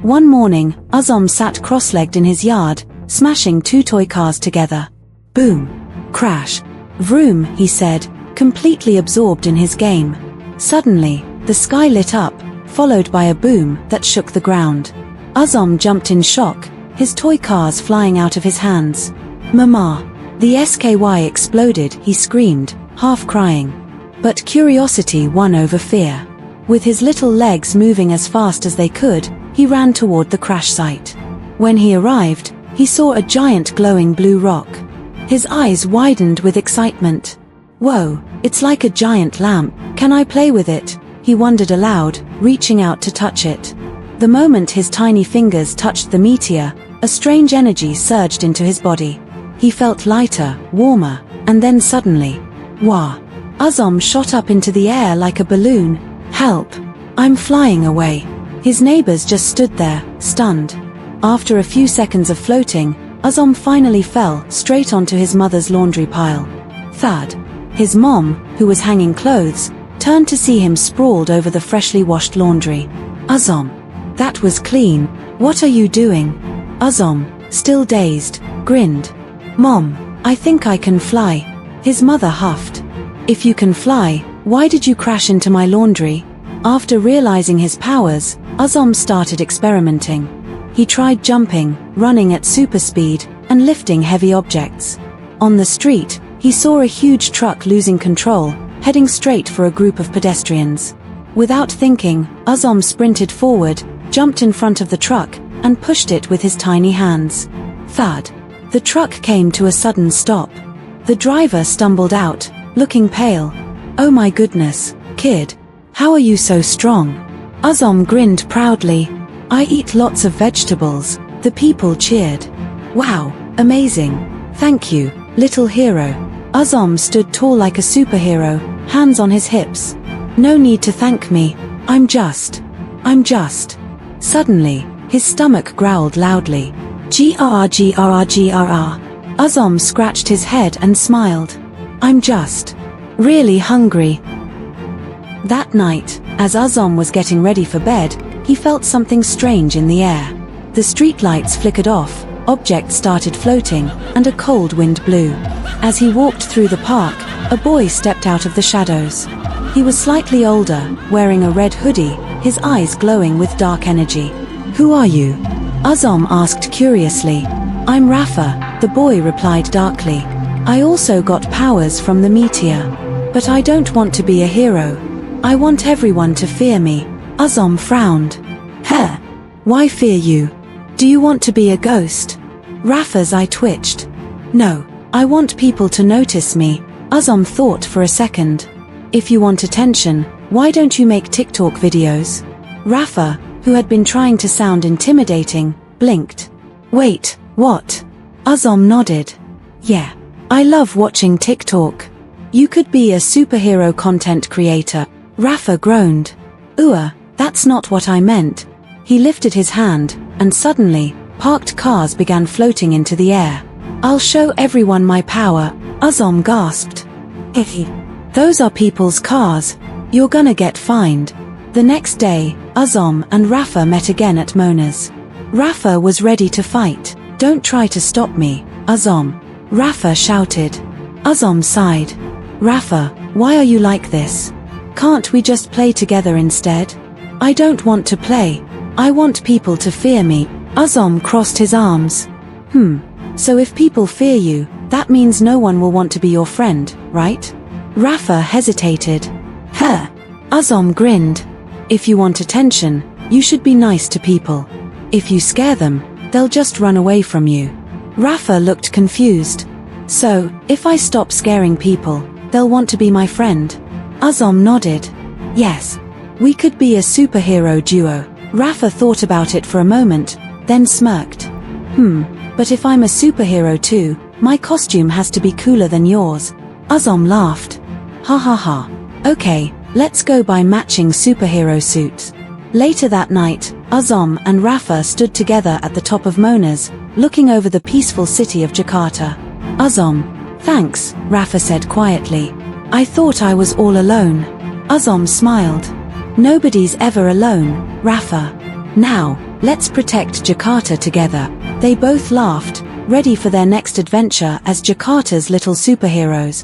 One morning, Azzam sat cross-legged in his yard, smashing two toy cars together. Boom! Crash! Vroom, he said, completely absorbed in his game. Suddenly, the sky lit up, followed by a boom that shook the ground. Azzam jumped in shock, his toy cars flying out of his hands. Mama! The sky exploded, he screamed, half crying. But curiosity won over fear. With his little legs moving as fast as they could, he ran toward the crash site. When he arrived, he saw a giant glowing blue rock. His eyes widened with excitement. Whoa, it's like a giant lamp. Can I play with it? He wondered aloud, reaching out to touch it. The moment his tiny fingers touched the meteor, a strange energy surged into his body. He felt lighter, warmer, and then suddenly, wah! Azzam shot up into the air like a balloon. Help! I'm flying away. His neighbors just stood there, stunned. After a few seconds of floating, Azzam finally fell straight onto his mother's laundry pile. Thud! His mom, who was hanging clothes, turned to see him sprawled over the freshly washed laundry. Azzam! That was clean. What are you doing? Azzam, still dazed, grinned. Mom, I think I can fly. His mother huffed. If you can fly, why did you crash into my laundry? After realizing his powers, Azzam started experimenting. He tried jumping, running at super speed, and lifting heavy objects. On the street, he saw a huge truck losing control, heading straight for a group of pedestrians. Without thinking, Azzam sprinted forward, jumped in front of the truck, and pushed it with his tiny hands. Thud! The truck came to a sudden stop. The driver stumbled out, looking pale. Oh my goodness, kid. How are you so strong? Azzam grinned proudly. I eat lots of vegetables. The people cheered. Wow, amazing. Thank you, little hero. Azzam stood tall like a superhero, hands on his hips. No need to thank me. I'm just. Suddenly, his stomach growled loudly. Grrr. Azzam scratched his head and smiled. I'm just really hungry. That night, as Azzam was getting ready for bed, he felt something strange in the air. The streetlights flickered off, objects started floating, and a cold wind blew. As he walked through the park, a boy stepped out of the shadows. He was slightly older, wearing a red hoodie, his eyes glowing with dark energy. Who are you? Azzam asked curiously. I'm Rafa, the boy replied darkly. I also got powers from the meteor. But I don't want to be a hero. I want everyone to fear me. Azzam frowned. Huh? Why fear you? Do you want to be a ghost? Rafa's eye twitched. No, I want people to notice me. Azzam thought for a second. If you want attention, why don't you make TikTok videos? Rafa, who had been trying to sound intimidating, blinked. Wait, what? Azzam nodded. Yeah, I love watching TikTok. You could be a superhero content creator. Rafa groaned. That's not what I meant. He lifted his hand, and suddenly, parked cars began floating into the air. I'll show everyone my power, Azzam gasped. Those are people's cars. You're gonna get fined. The next day, Azzam and Rafa met again at Mona's. Rafa was ready to fight. Don't try to stop me, Azzam. Rafa shouted. Azzam sighed. Rafa, why are you like this? Can't we just play together instead? I don't want to play. I want people to fear me. Azzam crossed his arms. So if people fear you, that means no one will want to be your friend, right? Rafa hesitated. Huh? Azzam grinned. If you want attention, you should be nice to people. If you scare them, they'll just run away from you. Rafa looked confused. So, if I stop scaring people, they'll want to be my friend? Azzam nodded. Yes. We could be a superhero duo. Rafa thought about it for a moment, then smirked. But if I'm a superhero too, my costume has to be cooler than yours. Azzam laughed. Ha ha ha. Okay, let's go buy matching superhero suits. Later that night, Azzam and Rafa stood together at the top of Mona's, looking over the peaceful city of Jakarta. Azzam, thanks, Rafa said quietly. I thought I was all alone. Azzam smiled. Nobody's ever alone, Rafa. Now, Let's protect Jakarta together." They both laughed, ready for their next adventure as Jakarta's little superheroes.